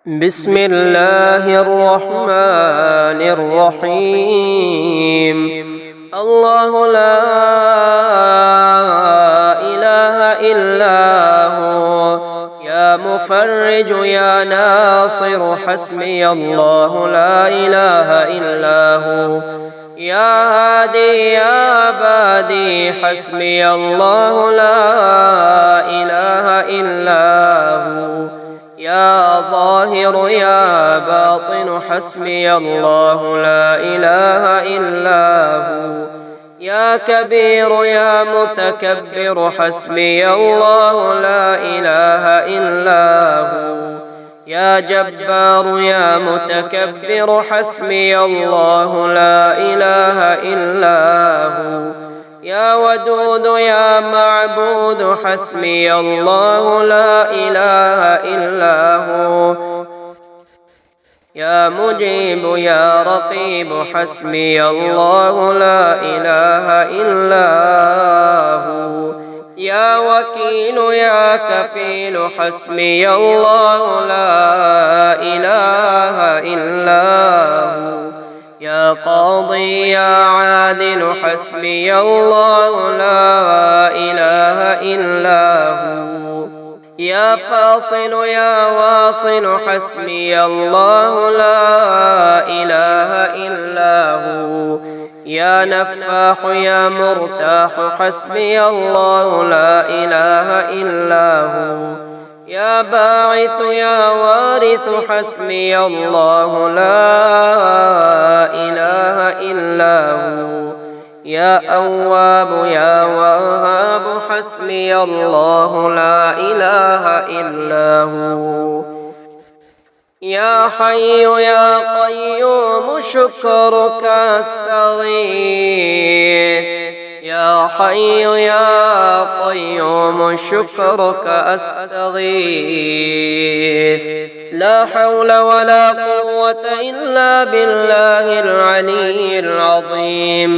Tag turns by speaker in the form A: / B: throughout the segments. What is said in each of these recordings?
A: بسم الله الرحمن الرحيم. الله لا إله إلا هو، يا مفرج يا ناصر حسبي الله لا إله إلا هو، يا هادي يا بادي حسبي الله لا إله إلا هو، يا ظاهر يا باطن حسبي الله لا إله إلا هو، يا كبير يا متكبر حسبي الله لا إله إلا هو، يا جبار يا متكبر حسبي الله لا إله إلا هو، يا ودود يا معبود حسبي الله لا إله إلا هو، يا مجيب يا رقيب حسبي الله لا إله إلا هو، يا وكيل يا كفيل حسبي الله لا إله إلا هو، يا قاضي يا عادل حسبي الله لا إله إلا هو، يا فاصل يا واصل حسبي الله لا إله إلا هو، يا نفاح يا مرتاح حسبي الله لا إله إلا هو، يا باعث يا وارث حسبي الله لا إله إلا هو، يا أواب يا وهاب حسبي الله لا إله إلا هو، يا حي يا قيوم شكرك أستغيث، يا حي يا قيوم شكرك أستغيث، لا حول ولا قوة إلا بالله العلي العظيم،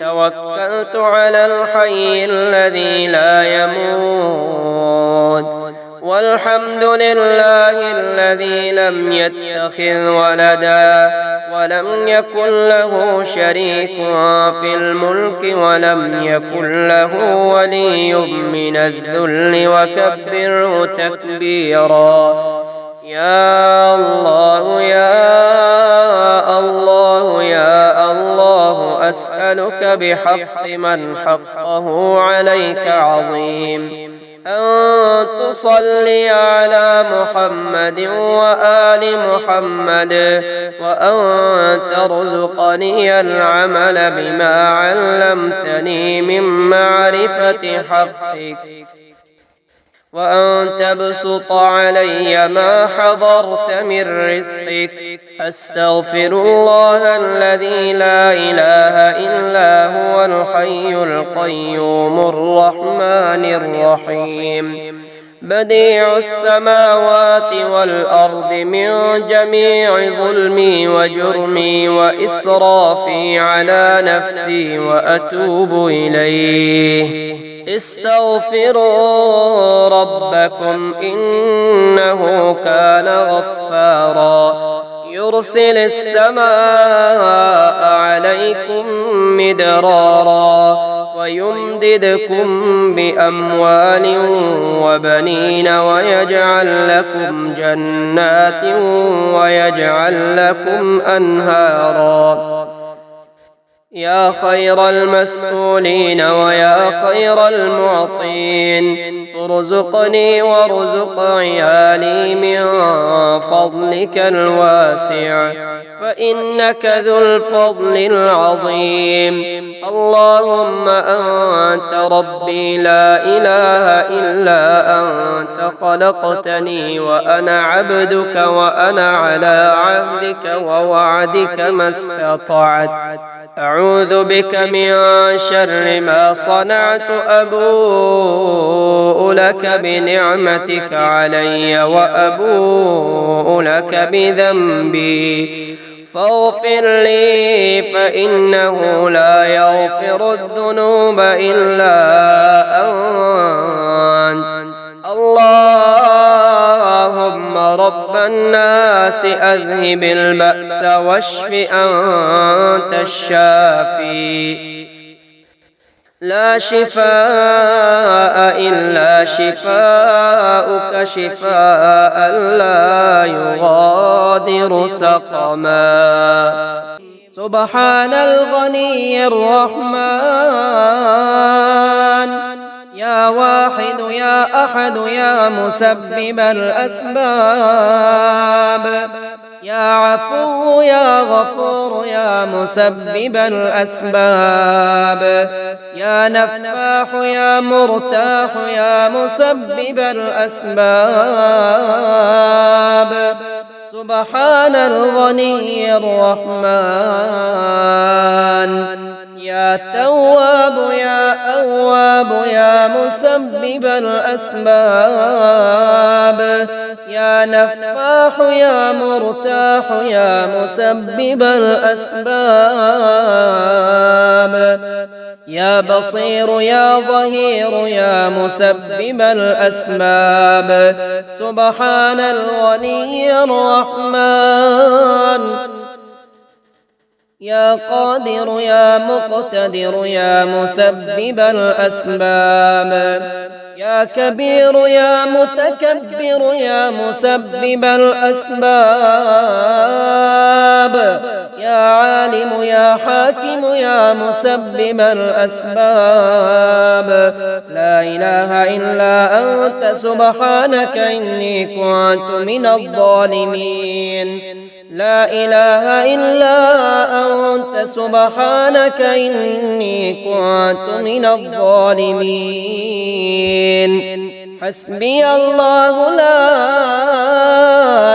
A: توكلت على الحي الذي لا يموت، والحمد لله الذي لم يتخذ ولدا ولم يكن له شريك في الملك ولم يكن له ولي من الذل وكبره تكبيرا. يا الله يا الله يا الله، أسألك بحق من حقه عليك عظيم أن تصلي على محمد وآل محمد، وأن ترزقني العمل بما علمتني من معرفة حقك، وأن تبسط علي ما حضرت من رزقك. أستغفر الله الذي لا إله إلا هو الحي القيوم الرحمن الرحيم، بديع السماوات والأرض، من جميع ظلمي وجرمي وإسرافي على نفسي وأتوب إليه. استغفروا ربكم إنه كان غفارا، يرسل السماء عليكم مدرارا ويمددكم بأموال وبنين ويجعل لكم جنات ويجعل لكم أنهارا. يا خير المسؤولين ويا خير المعطين، ارزقني وارزق عيالي من فضلك الواسع، فإنك ذو الفضل العظيم. اللهم أنت ربي لا إله إلا أنت، خلقتني وأنا عبدك وأنا على عهدك ووعدك ما استطعت. أعوذ بك من شر ما صنعت، أبوء لك بنعمتك علي وأبوء لك بذنبي، فاغفر لي فإنه لا يغفر الذنوب إلا أنت. اللهم رب الناس أذهب البأس واشف أنت الشافي لا شفاء إلا شفاؤك شفاء لا يغادر سقما
B: سبحان الغني الرحمن يا واحد يا أحد يا مسبب الأسباب يا عفو يا غفور يا مسبب الأسباب يا نفاح يا مرتاح يا مسبب الأسباب سبحان الغني الرحمن يا تواب يا أواب يا مسبب الأسباب يا نفاح يا مرتاح يا مسبب الأسباب يا بصير يا ظهير يا مسبب الأسباب سبحان الغني الرحمن يا قادر يا مقتدر يا مسبب الأسباب يا كبير يا متكبر يا مسبب الأسباب يا عالم يا حاكم يا مسبب الأسباب لا إله إلا أنت سبحانك إني كنت من الظالمين لا إله إلا أنت سبحانك إني كنت من الظالمين حسبي الله لا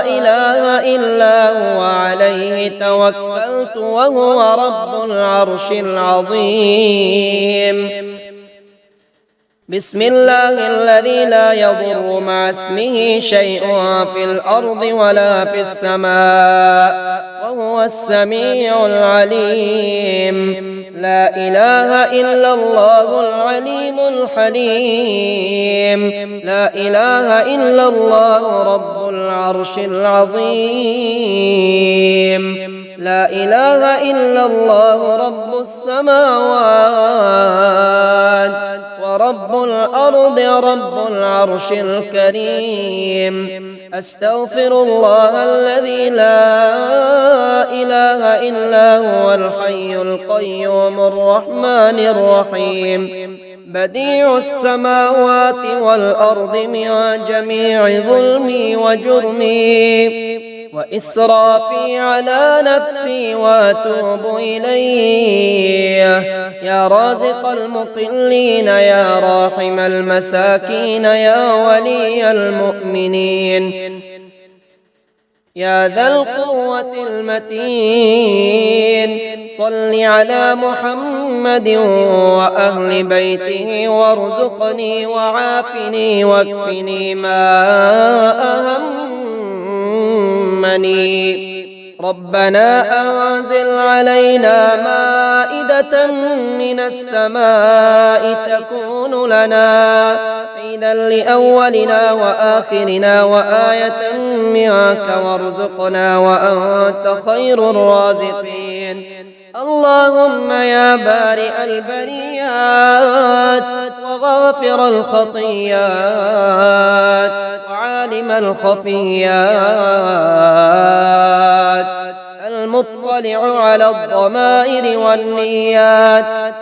B: إله إلا هو عليه توكلت وهو رب العرش العظيم بسم الله الذي لا يضر مع اسمه شيء في الأرض ولا في السماء وهو السميع العليم لا إله إلا الله العليم الحليم لا إله إلا الله رب العرش العظيم لا إله إلا الله رب السماوات ورب الأرض رب العرش الكريم أستغفر الله الذي لا إله إلا هو الحي القيوم الرحمن الرحيم بديع السماوات والأرض من جميع ظلمي وجرمي وإسرافي على نفسي وأتوب إليه يا رازق المقلين يا راحم المساكين يا ولي المؤمنين يا ذا القوة المتين صل على محمد وأهل بيته وارزقني وعافني واكفني ما أهمني ربنا أنزل علينا مائدة من السماء تكون لنا عيدا لأولنا وآخرنا وآية منك وارزقنا وأنت خير الرازقين اللهم يا بارئ البريات وغافر الخطيات وعالم الخفيات المطلع على الضمائر والنيات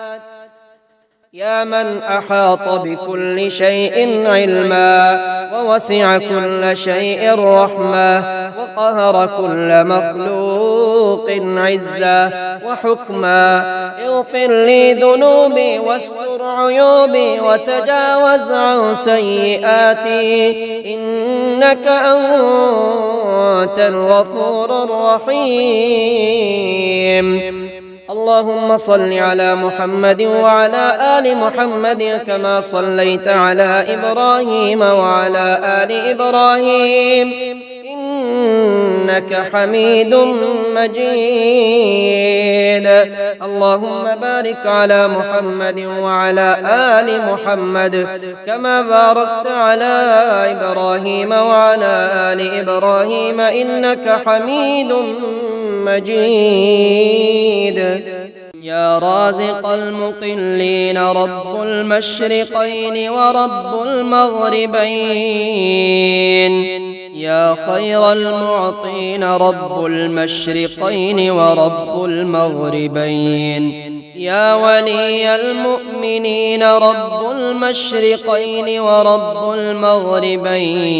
B: يا من أحاط بكل شيء علما ووسع كل شيء رحمة وقهر كل مخلوق عزة وحكما اغفر لي ذنوبي واستر عيوبي وتجاوز عن سيئاتي إنك أنت الغفور الرحيم اللهم صل على محمد وعلى آل محمد كما صليت على إبراهيم وعلى آل إبراهيم إنك حميد مجيد. اللهم بارك على محمد وعلى آل محمد كما باركت على إبراهيم وعلى آل إبراهيم إنك حميد مجيد. يا رازق المقلين رب المشرقين ورب المغربين، يا خير المعطين رب المشرقين ورب المغربين، يا ولي المؤمنين رب المشرقين ورب المغربين،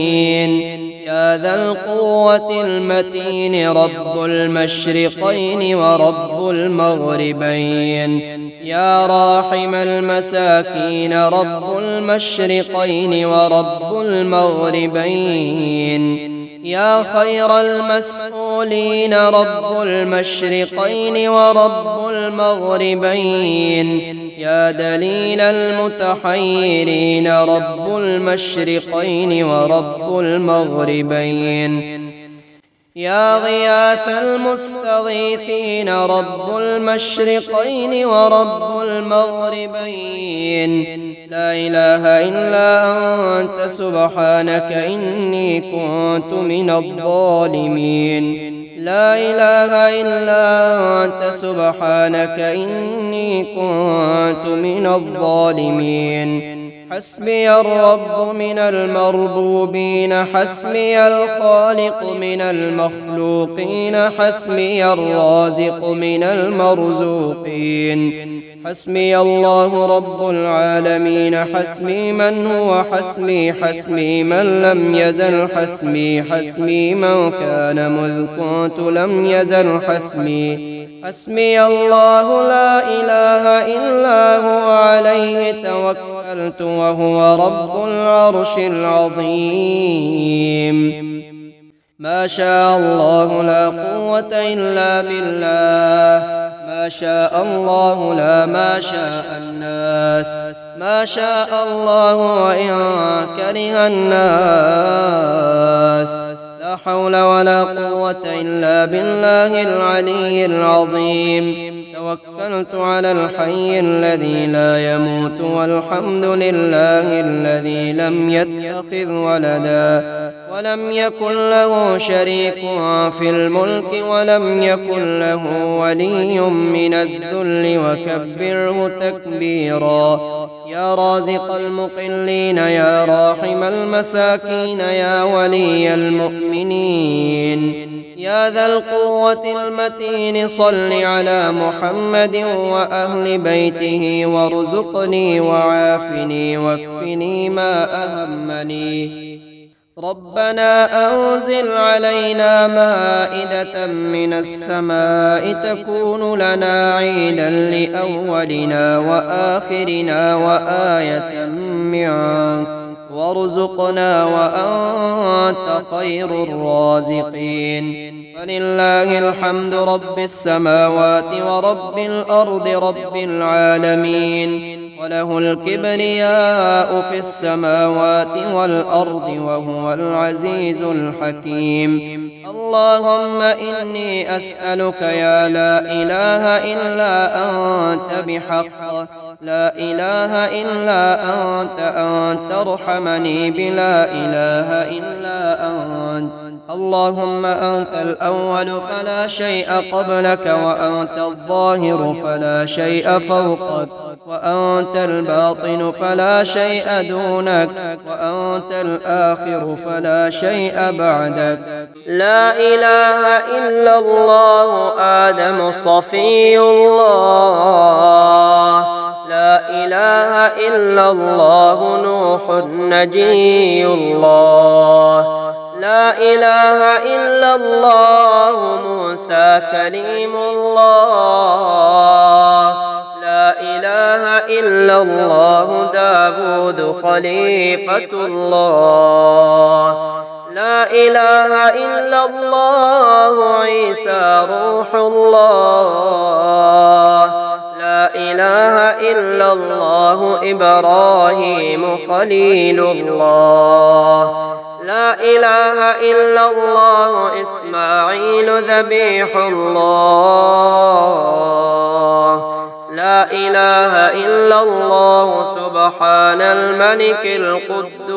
B: يا ذا القوة المتين رب المشرقين ورب المغربين، يا راحم المساكين رب المشرقين ورب المغربين، يا خير المسؤولين رب المشرقين ورب المغربين، يا دليل المتحيرين رب المشرقين ورب المغربين، يا غياث المستغيثين رب المشرقين ورب المغربين، لا إله إلا أنت سبحانك إني كنت من الظالمين، لا إله إلا أنت سبحانك إني كنت من الظالمين. حسبي الرب من المربوبين، حسبي الخالق من المخلوقين، حسبي الرازق من المرزوقين، حسبي الله رب العالمين، حسبي من هو حسبي، حسبي من لم يزل حسبي، حسبي من كان مذ كنت لم يزل حسبي، حسبي الله لا إله إلا هو عليه توكلت وهو رب العرش العظيم. ما شاء الله لا قوة إلا بالله، ما شاء الله لا ما شاء الناس، ما شاء الله وإن كره الناس، لا حول ولا قوة إلا بالله العلي العظيم. توكلت على الحي الذي لا يموت، والحمد لله الذي لم يتخذ ولدا ولم يكن له شريك في الملك ولم يكن له ولي من الذل وكبره تكبيرا. يا رازق المقلين، يا راحم المساكين، يا ولي المؤمنين، يا ذا القوة المتين، صل على محمد وأهل بيته وارزقني وعافني واكفني ما أهمني. ربنا أنزل علينا مائدة من السماء تكون لنا عيدا لأولنا وآخرنا وآية منك، وارزقنا وأنت خير الرازقين. فلله الحمد رب السماوات ورب الأرض رب العالمين، وله الكبرياء في السماوات والأرض وهو العزيز الحكيم. اللهم إني أسألك يا لا إله إلا أنت بحق، لا إله إلا أنت أن ترحمني بلا إله إلا أنت. اللهم أنت الأول فلا شيء قبلك، وأنت الظاهر فلا شيء فوقك، وأنت الباطن فلا شيء دونك، وأنت الآخر فلا شيء بعدك.
A: لا إله إلا الله آدم صفي الله، لا إله إلا الله نوح نجي الله، لا إله إلا الله موسى كليم الله، لا إله إلا الله داود خليفة الله، لا إله إلا الله عيسى روح الله، لا إله إلا الله إبراهيم خليل الله، لا إله إلا الله إسماعيل ذبيح الله. لا إله إلا الله سبحان الملك القدوس.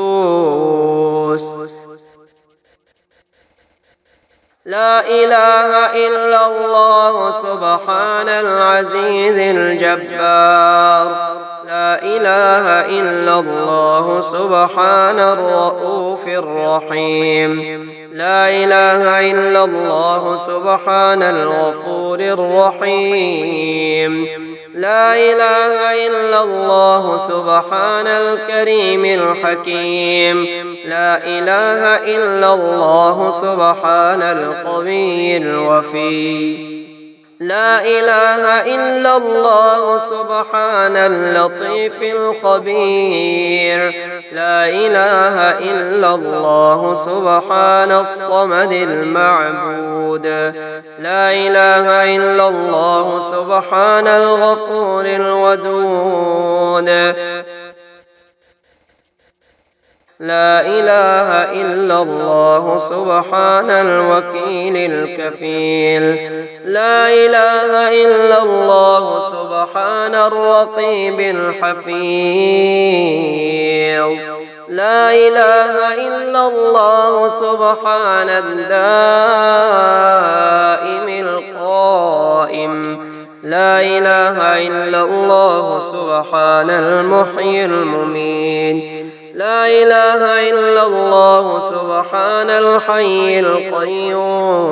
A: لا إله إلا الله سبحان العزيز الجبار. لا إله إلا الله سبحان الرؤوف الرحيم. لا إله إلا الله سبحان الغفور الرحيم. لا إله إلا الله سبحان الكريم الحكيم. لا إله إلا الله سبحان القوي الوفي. لا إله إلا الله سبحان اللطيف الخبير. لا إله إلا الله سبحان الصمد المعبود. لا إله إلا الله سبحان الغفور الودود. لا إله إلا الله سبحان الوكيل الكفيل. لا إله إلا الله سبحان الرقيب الحفيظ. لا إله إلا الله سبحان الدائم القائم. لا إله إلا الله سبحان المحيي المميت. لا إله إلا الله سبحان الحي القيوم.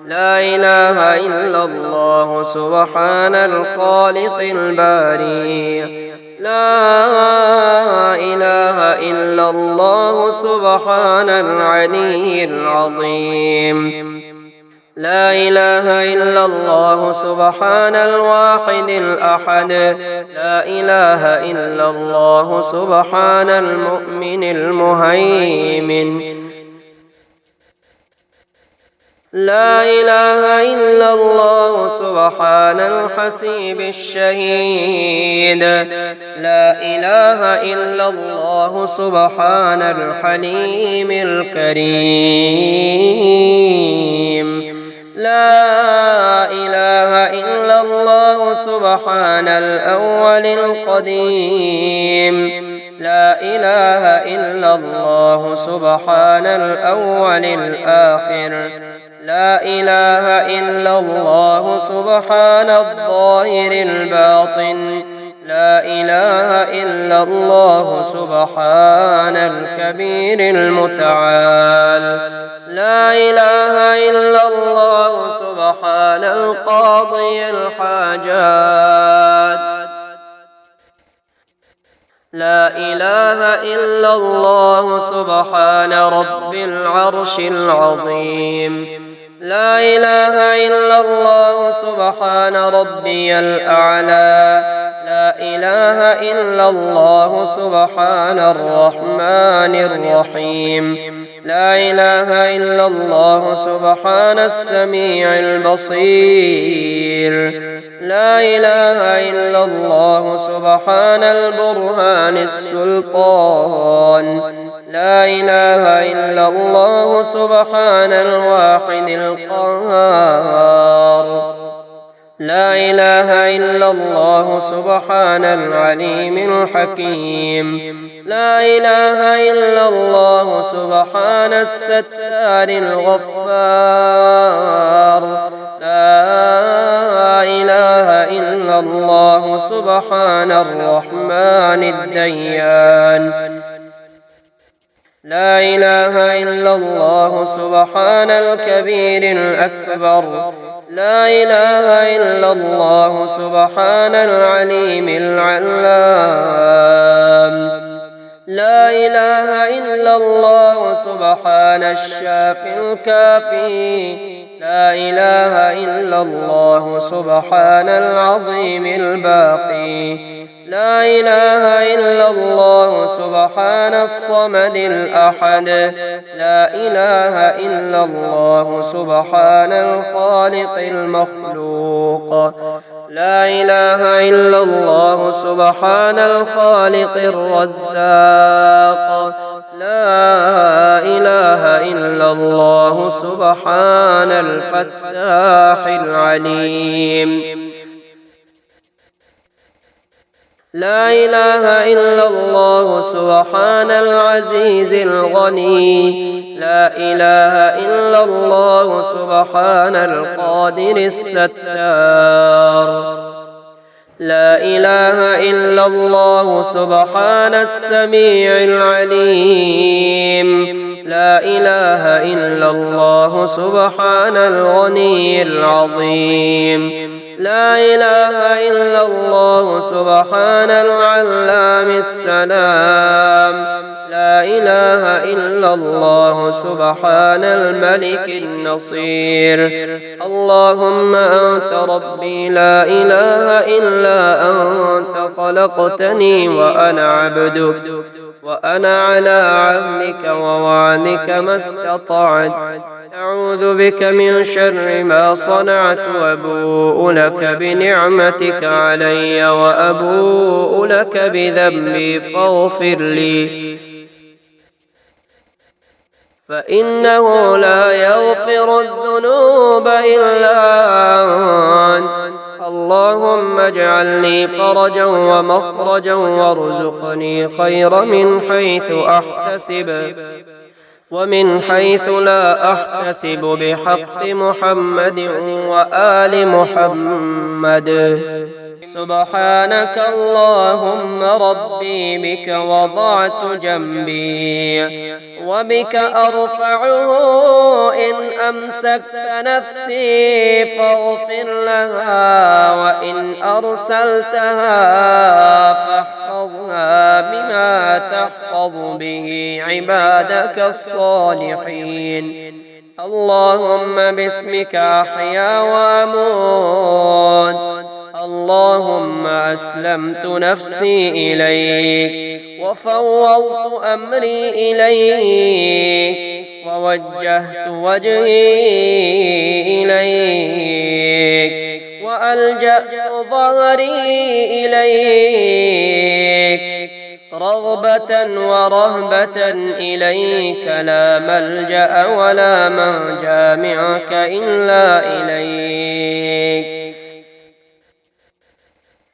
A: لا إله إلا الله سبحان الخالق الباري. لا إله إلا الله سبحان العلي العظيم. لا إله إلا الله سبحان الواحد الأحد. لا إله إلا الله سبحان المؤمن المهيمن. لا إله إلا الله سبحان الحسيب الشهيد. لا إله إلا الله سبحان الحليم الكريم. لا إله إلا الله سبحان الأول القديم. لا إله إلا الله سبحان الأول الآخر. لا إله إلا الله سبحان الظاهر الباطن. لا إله إلا الله سبحان الكبير المتعال. لا إله إلا الله سبحان القاضي الحاجات. لا إله إلا الله سبحان رب العرش العظيم. لا إله إلا الله سبحان ربي الأعلى. لا إله إلا الله سبحان الرحمن الرحيم. لا إله إلا الله سبحان السميع البصير. لا إله إلا الله سبحان البرهان السلطان. لا إله إلا الله سبحان الواحد القهار. لا إله إلا الله سبحان العليم الحكيم. لا إله إلا الله سبحان الستار الغفار. لا إله إلا الله سبحان الرحمن الديان. لا إله إلا الله سبحان الكبير الأكبر. لا إله إلا الله سبحان العليم العلام. لا إله إلا الله سبحان الشافي الكافي. لا إله إلا الله سبحان العظيم الباقي. لا إله إلا الله سبحان الصمد الأحد. لا إله إلا الله سبحان الخالق المخلوق. لا إله إلا الله سبحان الخالق الرزاق. لا إله إلا الله سبحان الفتاح العليم. لا إله إلا الله سبحان العزيز الغني. لا إله إلا الله سبحان القادر الستار. لا إله إلا الله سبحان السميع العليم. لا إله إلا الله سبحان الغني العظيم. لا إله إلا الله سبحان العلام السلام. لا إله إلا الله سبحان الملك النصير. اللهم أنت ربي لا إله إلا أنت خلقتني وأنا عبدك وأنا على عهدك ووعدك ما استطعت. أعوذ بك من شر ما صنعت وأبوء لك بنعمتك علي وأبوء لك بذنبي فاغفر لي فإنه لا يغفر الذنوب إلا أنت. اللهم اجعل لي فرجا ومخرجا وارزقني خير من حيث أحتسب ومن حيث لا أحتسب بحق محمد وآل محمد. سبحانك اللهم ربي بك وضعت جنبي وبك أرفعه. إن أمسكت نفسي فاغفر لها وإن أرسلتها فاحفظها بما تحفظ به عبادك الصالحين. اللهم باسمك أحيا وأموت. اللهم أسلمت نفسي إليك وفوضت أمري إليك ووجهت وجهي إليك وألجأت ظهري إليك رغبة ورهبة إليك. لا ملجأ ولا منجا منك إلا إليك.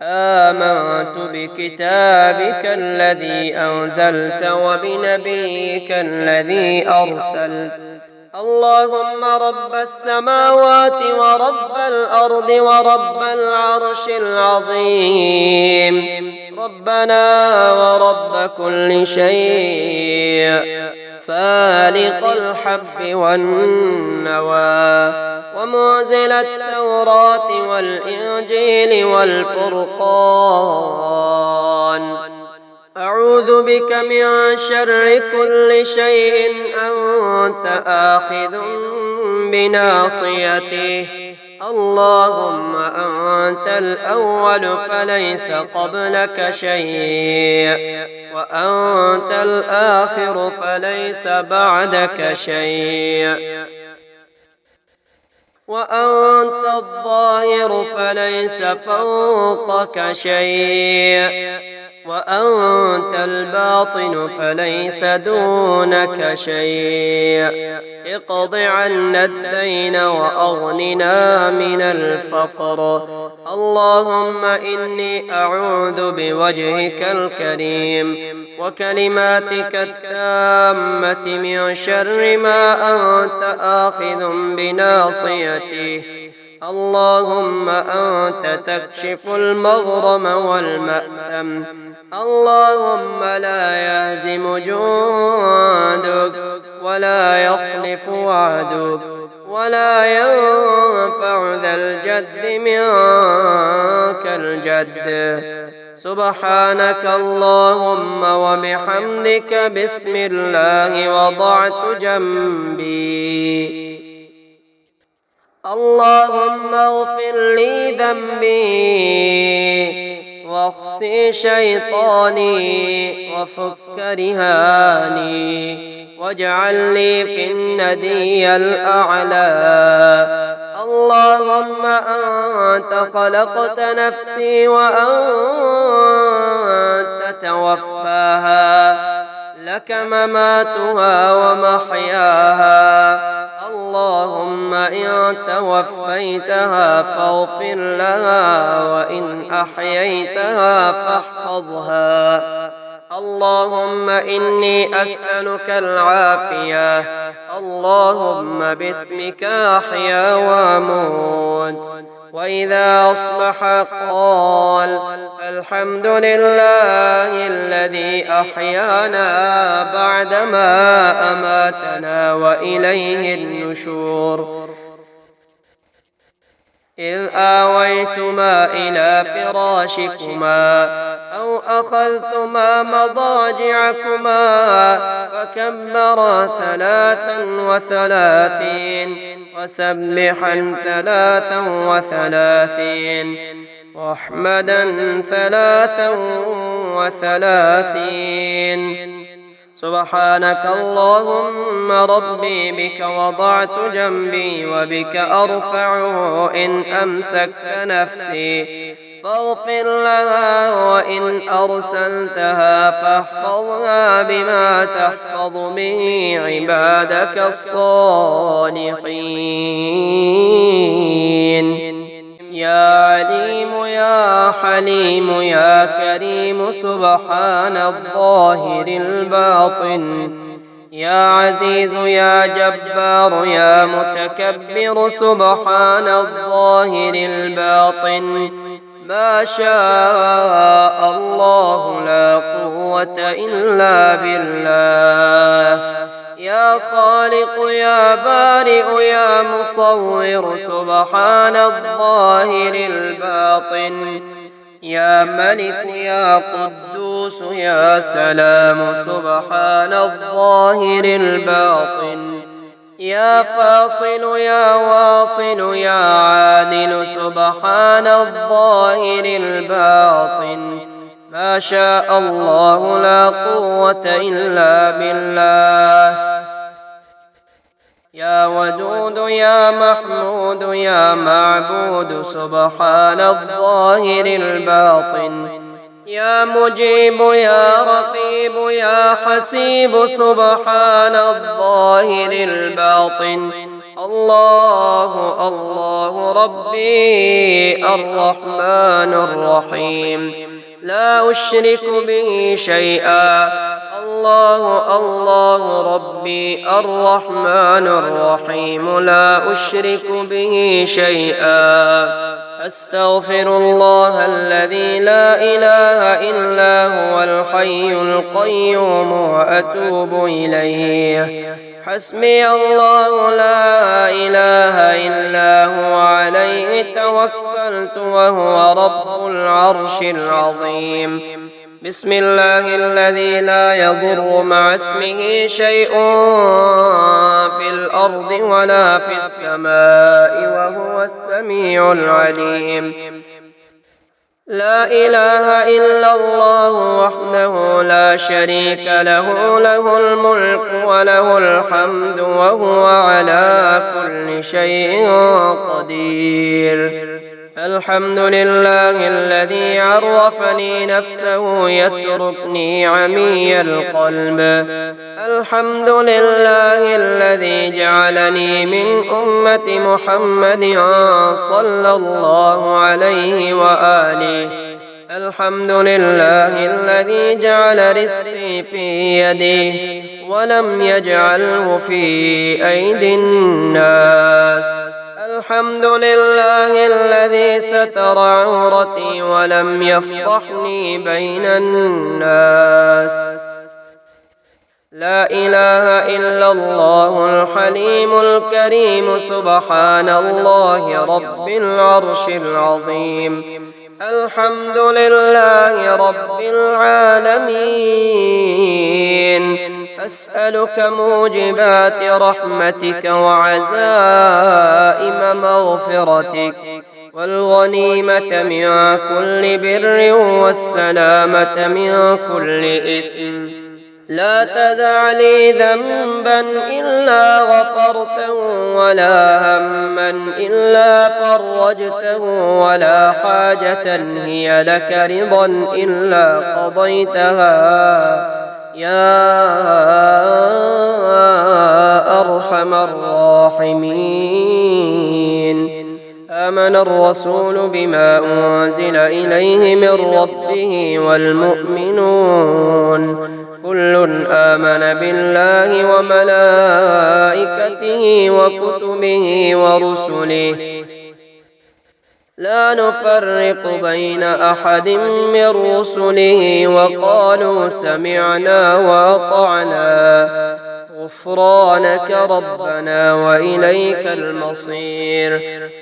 A: آمنت بكتابك الذي أنزلت وبنبيك الذي أرسلت. اللهم رب السماوات ورب الأرض ورب العرش العظيم. ربنا ورب كل شيء فالق الحب والنوى ومنزل التوراة والإنجيل والفرقان. أعوذ بك من شر كل شيء أنت آخذ بناصيته. اللهم أنت الأول فليس قبلك شيء وأنت الآخر فليس بعدك شيء وأنت الظاهر فليس فوقك شيء وأنت الباطن فليس دونك شيء. اقض عنا الدين وأغننا من الفقر. اللهم إني أعوذ بوجهك الكريم وكلماتك التامة من شر ما أنت آخذ بناصيته. اللهم أنت تكشف المغرم والمأثم. اللهم لا يهزم جندك ولا يخلف وعدك ولا ينفع ذا الجد منك الجد. سبحانك اللهم وبحمدك بسم الله وضعت جنبي. اللهم اغفر لي ذنبي واخسي شيطاني وفك رهاني واجعل لي في الندي الأعلى. اللهم أنت خلقت نفسي وأنت توفاها. لك مماتها ومحياها. اللهم إن توفيتها فاغفر لها، وإن أحييتها فاحفظها. اللهم إني أسألك العافية. اللهم باسمك أحيا وأموت. وإذا أصبح قال الحمد لله الذي أحيانا بعدما أماتنا وإليه النشور. إذ آويتما إلى فراشكما أو أخذتما مضاجعكما فكبرا 33 وسبحا 33 واحمدا 33. سبحانك اللهم ربي بك وضعت جنبي وبك أرفعه إن أمسكت نفسي فاغفر لها، وإن أرسلتها فاحفظها بما تحفظ به عبادك الصالحين. يا عليم يا حليم يا كريم سبحان الظاهر الباطن. يا عزيز يا جبار يا متكبر سبحان الظاهر الباطن. ما شاء الله لا قوة إلا بالله. يا خالق يا بارئ يا مصور سبحان الظاهر الباطن. يا ملك يا قدوس يا سلام سبحان الظاهر الباطن. يا فاصل يا واصل يا عادل سبحان الظاهر الباطن. ما شاء الله لا قوة إلا بالله. يا ودود يا محمود يا معبود سبحان الظاهر الباطن. يا مجيب يا رقيب يا حسيب سبحان الظاهر الباطن. الله الله ربي الرحمن الرحيم لا أشرك به شيئا. الله الله ربي الرحمن الرحيم لا أشرك به شيئا. أستغفر الله الذي لا إله إلا هو الحي القيوم وأتوب إليه. حسبي الله لا إله إلا هو عليه توكلت وهو رب العرش العظيم. بسم الله الذي لا يضر مع اسمه شيء في الأرض ولا في السماء وهو السميع العليم. لا إله إلا الله وحده لا شريك له له الملك وله الحمد وهو على كل شيء قدير. الحمد لله الذي عرفني نفسه يتركني عمي القلب. الحمد لله الذي جعلني من أمة محمد صلى الله عليه وآله. الحمد لله الذي جعل رزقي في يديه ولم يجعله في أيدي الناس. الحمد لله الذي ستر عورتي ولم يفضحني بين الناس. لا إله إلا الله الحليم الكريم سبحان الله رب العرش العظيم. الحمد لله رب العالمين. أسألك موجبات رحمتك وعزائم مغفرتك والغنيمة من كل بر والسلامة من كل إثم. لا تدع لي ذنبا إلا غفرته ولا هما إلا فرجته ولا حاجة هي لك رضا إلا قضيتها يا أرحم الراحمين. آمن الرسول بما أنزل إليه من ربه والمؤمنون كل آمن بالله وملائكته وكتبه ورسله لا نفرق بين أحد من رسله وقالوا سمعنا وأطعنا غفرانك ربنا وإليك المصير.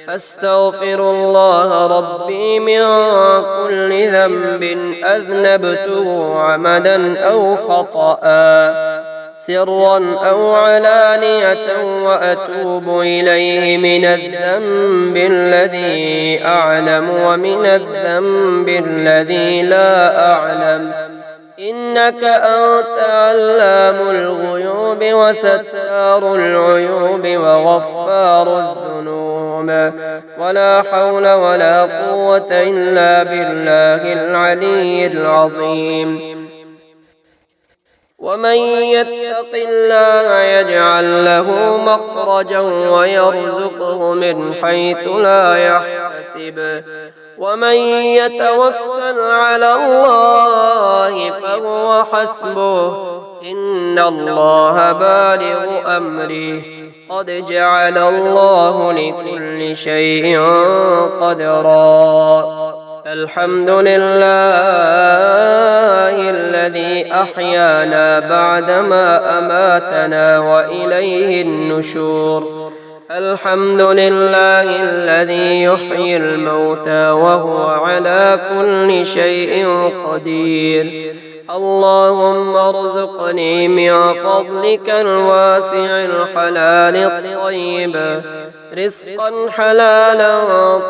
A: أستغفر الله ربي من كل ذنب أذنبته عمدا أو خطأ سرا أو علانية وأتوب إليه من الذنب الذي أعلم ومن الذنب الذي لا أعلم إنك أنت علام الغيوب وستار العيوب وغفار الذنوب ولا حول ولا قوة إلا بالله العلي العظيم. ومن يتق الله يجعل له مخرجا ويرزقه من حيث لا يحتسب ومن يتوكل على الله فهو حسبه إن الله بالغ أمره قد جعل الله لكل شيء قدرا. الحمد لله الذي أحيانا بعدما أماتنا وإليه النشور. الحمد لله الذي يحيي الموتى وهو على كل شيء قدير. اللهم ارزقني من فضلك الواسع الحلال الطيب رزقا حلالا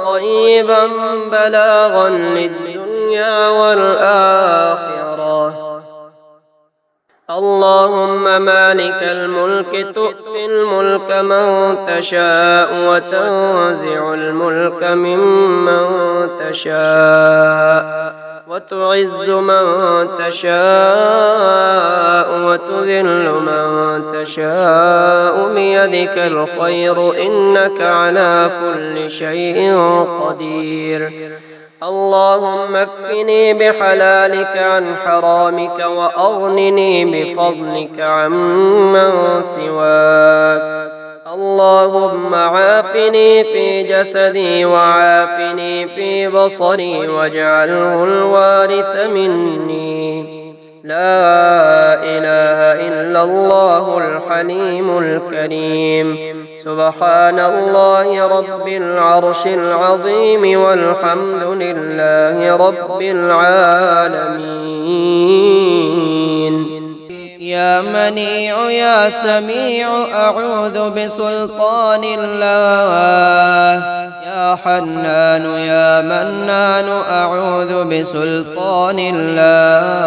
A: طيبا بلاغا للدنيا والآخرة. اللهم مالك الملك تؤتي الملك من تشاء وتنزع الملك ممن تشاء وتعز من تشاء وتذل من تشاء بيدك الخير إنك على كل شيء قدير. اللهم اكفني بحلالك عن حرامك وأغنني بفضلك عمن سواك. اللهم عافني في جسدي وعافني في بصري واجعله الوارث مني. لا إله إلا الله الحليم الكريم. سبحان الله رب العرش العظيم والحمد لله رب العالمين.
B: يا منيع يا سميع أعوذ بسلطان الله. يا حنان يا منان أعوذ بسلطان الله.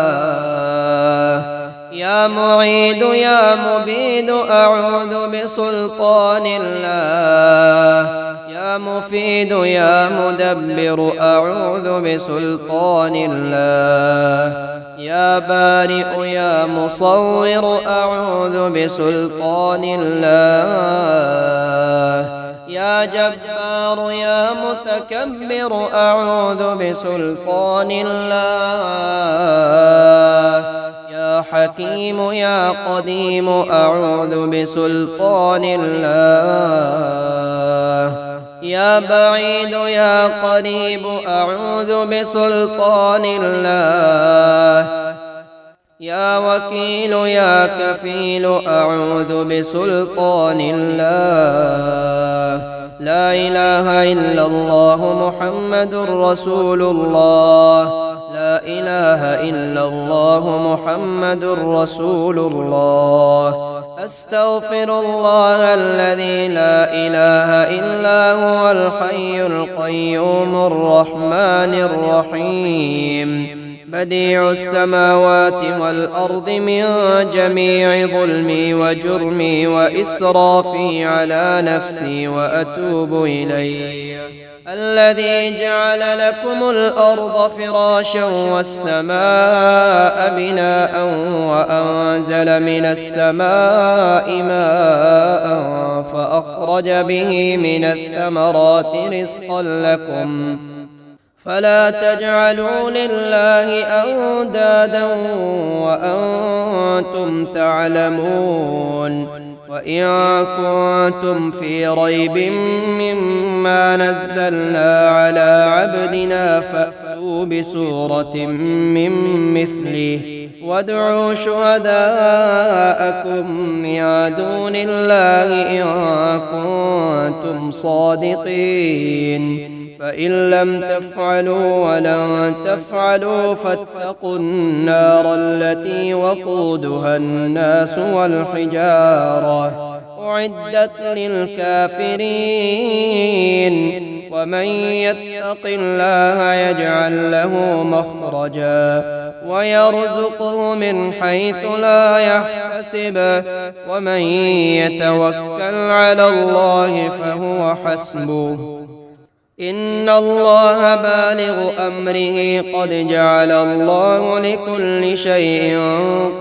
B: يا معيد يا مبيد أعوذ بسلطان الله. يا مفيد يا مدبر أعوذ بسلطان الله. يا بارئ يا مصور أعوذ بسلطان الله. يا جبار يا متكبر أعوذ بسلطان الله. يا حكيم يا قديم أعوذ بسلطان الله. يا بعيد يا قريب أعوذ بسلطان الله. يا وكيل يا كفيل أعوذ بسلطان الله. لا إله إلا الله محمد رسول الله. لا إله إلا الله محمد رسول الله. أستغفر الله الذي لا إله إلا هو الحي القيوم الرحمن الرحيم. بديع السماوات والأرض من جميع ظلمي وجرمي وإسرافي على نفسي وأتوب إليه. الذي جعل لكم الأرض فراشا والسماء بناء وأنزل من السماء ماء فأخرج به من الثمرات رزقا لكم فلا تجعلوا لله أندادا وأنتم تعلمون. وإن كنتم في ريب مما نزلنا على عبدنا فأتوا بسورة من مثله وادعوا شهداءكم من دون الله إن كنتم صادقين. فإن لم تفعلوا ولن تفعلوا فاتقوا النار التي وقودها الناس والحجارة أعدت للكافرين. ومن يتق الله يجعل له مخرجا ويرزقه من حيث لا يحتسب ومن يتوكل على الله فهو حسبه إن الله بالغ أمره قد جعل الله لكل شيء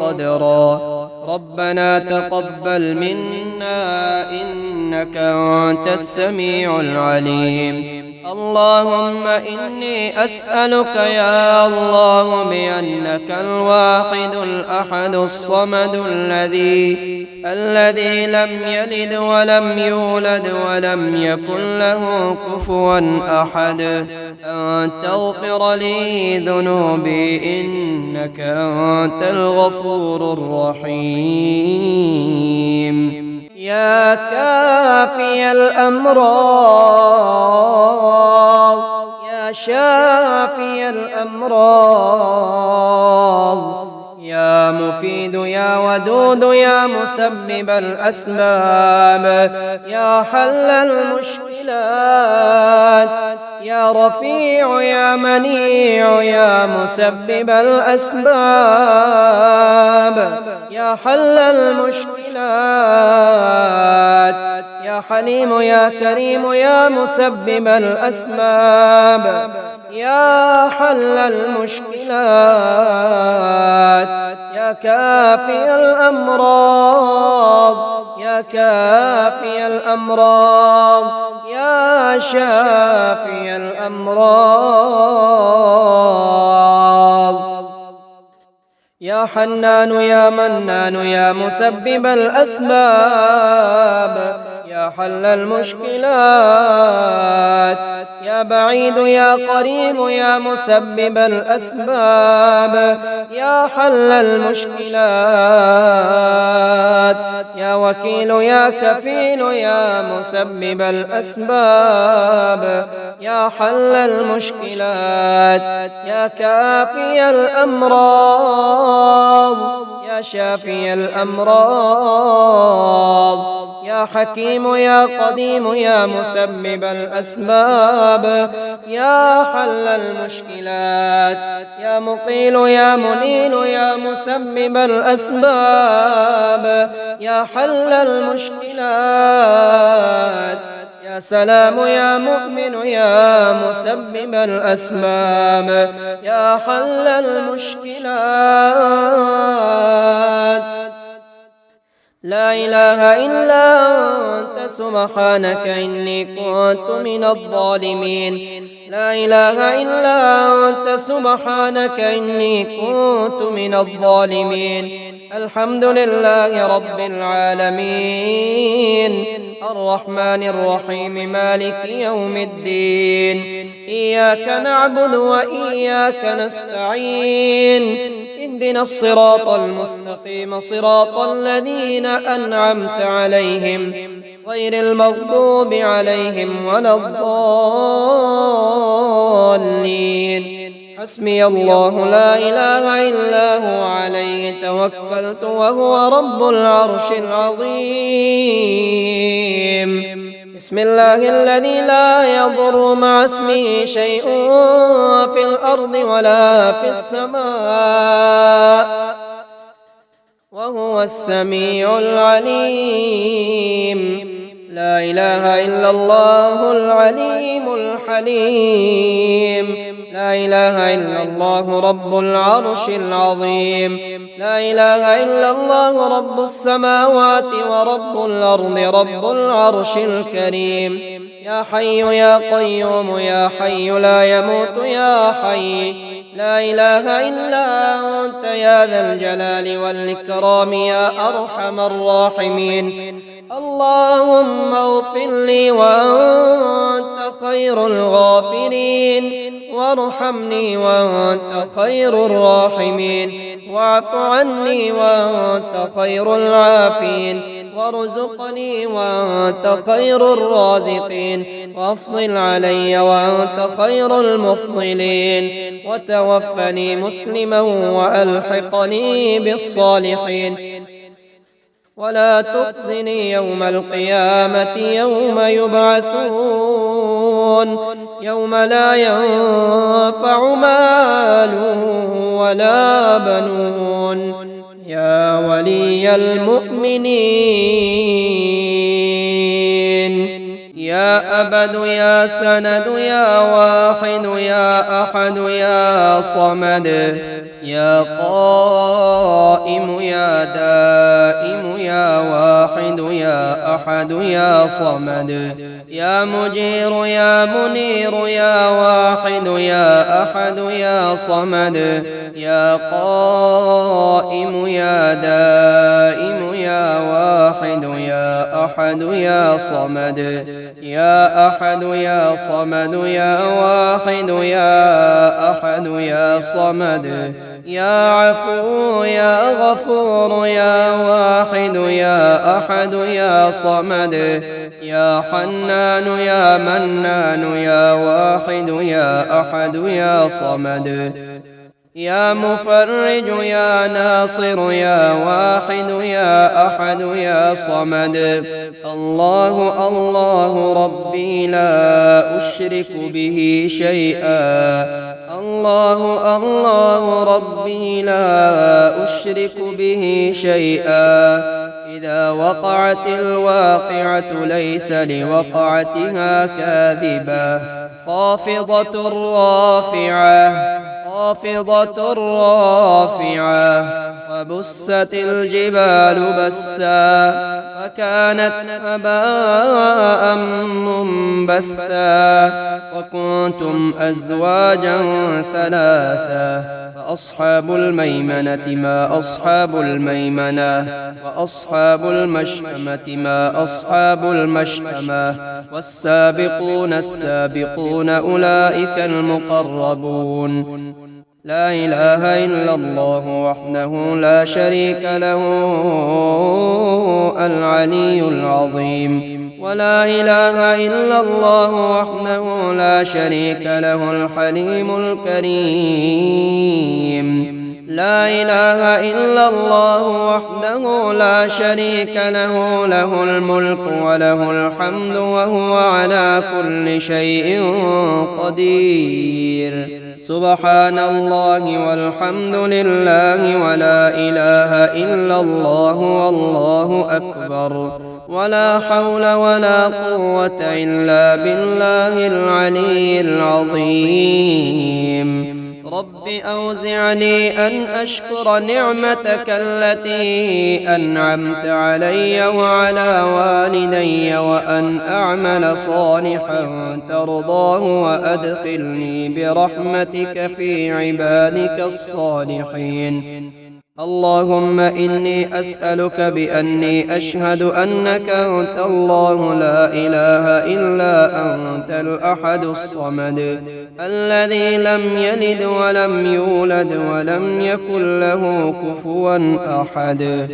B: قدرا. ربنا تقبل منا إنك أنت السميع العليم. اللهم إني أسألك يا الله بأنك الواحد الأحد الصمد الذي لم يلد ولم يولد ولم يكن له كفوا أحد أن تغفر لي ذنوبي إنك أنت الغفور الرحيم. يا كافي الأمراض يا شافي الأمراض يا مفيد يا ودود يا مسبب الأسباب يا حل المشكلات يا رفيع يا منيع يا مسبب الأسباب يا حل المشكلات يا حليم يا كريم يا مسبب الأسباب يا حل المشكلات يا كافي الأمراض يا كافي الأمراض يا شافي الأمراض يا حنان يا منان يا مسبب الأسباب يا حل المشكلات يا بعيد يا قريب يا مسبب الأسباب يا حل المشكلات يا وكيل يا كفيل يا مسبب الأسباب يا حل المشكلات يا كافي الأمراض يا شافي الأمراض يا حكيم يا قديم يا مسبب الأسباب يا حل المشكلات يا مقيل يا منيل يا مسبب الأسباب يا حل المشكلات يا سلام يا مؤمن يا مسبب الأسباب يا حل المشكلات لا إله إلا أنت سبحانك إني كنت من الظالمين لا إله إلا أنت سبحانك إني كنت من الظالمين الحمد لله رب العالمين الرحمن الرحيم مالك يوم الدين إياك نعبد وإياك نستعين اهدنا الصراط المستقيم صراط الذين أنعمت عليهم غير المغضوب عليهم ولا الضالين حسبي الله لا إله إلا هو عليه توكلت وهو رب العرش العظيم
A: بسم الله الذي لا يضر مع اسمه شيء في الأرض ولا في السماء وهو السميع العليم. لا إله إلا الله العليم الحليم. لا إله إلا الله رب العرش العظيم. لا إله إلا الله رب السماوات ورب الأرض رب العرش الكريم. يا حي يا قيوم يا حي لا يموت يا حي. لا إله إلا أنت يا ذا الجلال والإكرام يا أرحم الراحمين. اللهم اغفر لي وأنت خير الغافرين، وارحمني وأنت خير الراحمين، واعف عني وأنت خير العافين، وارزقني وأنت خير الرازقين، وافضل علي وأنت خير المفضلين، وتوفني مسلما وألحقني بالصالحين، ولا تخزني يوم القيامة يوم يبعثون، يوم لا ينفع مال ولا بنون. يا ولي المؤمنين يا أبد يا سند يا واحد يا أحد يا صمد، يا قائم يا دائم يا واحد يا أحد يا صمد، يا مجير يا منير يا واحد يا أحد يا صمد، يا قائم يا دائم يا واحد يا أحد يا صمد، يا أحد يا صمد يا واحد يا أحد يا صمد، يا عفو يا غفور يا واحد يا أحد يا صمد، يا حنان يا منان يا واحد يا أحد يا صمد، يا مفرج يا ناصر يا واحد يا أحد يا صمد. الله الله ربي لا أشرك به شيئا، الله الله ربي لا أشرك به شيئا. إذا وقعت الواقعة ليس لوقعتها كاذبة، خافضة رافعة خافضة رافعة، وبست الجبال بسا فكانت هباء منبثا، وكنتم أزواجا ثلاثا، فأصحاب الميمنة ما أصحاب الميمنة، وأصحاب المشأمة ما أصحاب المشأمة، والسابقون السابقون أولئك المقربون. لا إله إلا الله وحده لا شريك له العلي العظيم. ولا إله إلا الله وحده لا شريك له الحليم الكريم. لا إله إلا الله وحده لا شريك له له الملك وله الحمد وهو على كل شيء قدير. سبحان الله والحمد لله ولا إله إلا الله والله أكبر، ولا حول ولا قوة إلا بالله العلي العظيم. رب أوزعني أن أشكر نعمتك التي أنعمت علي وعلى والدي، وأن أعمل صالحا ترضاه، وأدخلني برحمتك في عبادك الصالحين. اللهم إني أسألك بأني أشهد أنك أنت الله لا إله إلا أنت الأحد الصمد، الذي لم يلد ولم يولد ولم يكن له كفوا أحد.